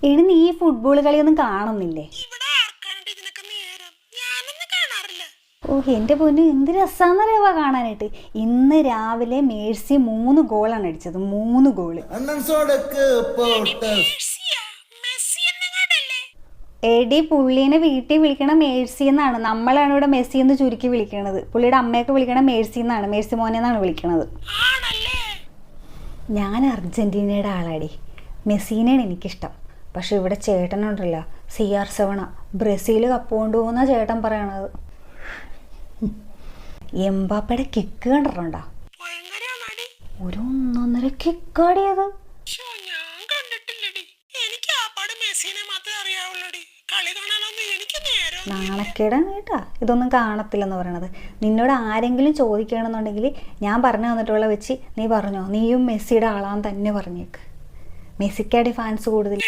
എടി നീ ഈ ഫുട്ബോൾ കളിയൊന്നും കാണുന്നില്ലേ? ഓ എൻ്റെ പൊന്നു, എന്ത് രസാന്നറിയാവാ കാണാനായിട്ട്. ഇന്ന് രാവിലെ മേഴ്സി 3 ഗോളാണ് അടിച്ചത്. 3 ഗോള്. എടി പുള്ളീനെ വീട്ടിൽ വിളിക്കണ മേഴ്സി എന്നാണ്. നമ്മളാണ് ഇവിടെ മെസ്സി എന്ന് ചുരുക്കി വിളിക്കണത്. പുള്ളിയുടെ അമ്മയൊക്കെ വിളിക്കണ മേഴ്സി എന്നാണ്, മേഴ്സി മോനെ എന്നാണ് വിളിക്കണത്. ഞാൻ അർജന്റീനയുടെ ആളാടി. മെസ്സിനെയാണ് എനിക്കിഷ്ടം. പക്ഷെ ഇവിടെ ചേട്ടനുണ്ടല്ലോ, CR7 ബ്രസീൽ കപ്പ് കൊണ്ടുപോകുന്ന ചേട്ടൻ പറയണത്. എംബാപ്പയുടെ കിക്ക് കണ്ടിട്ടുണ്ടോ? ഒരു 1.5 കിക്കാടിയത്. നാണക്കേടാണ് കേട്ടാ ഇതൊന്നും കാണത്തില്ലെന്ന് പറയണത്. നിന്നോട് ആരെങ്കിലും ചോദിക്കുകയാണെന്നുണ്ടെങ്കിൽ ഞാൻ പറഞ്ഞു തന്നിട്ടുള്ള വെച്ച് നീ പറഞ്ഞോ, നീയും മെസ്സിയുടെ ആളാന്ന് തന്നെ പറഞ്ഞേക്ക്. മെസ്സിക്കാടി ഫാൻസ് കൂടുതൽ.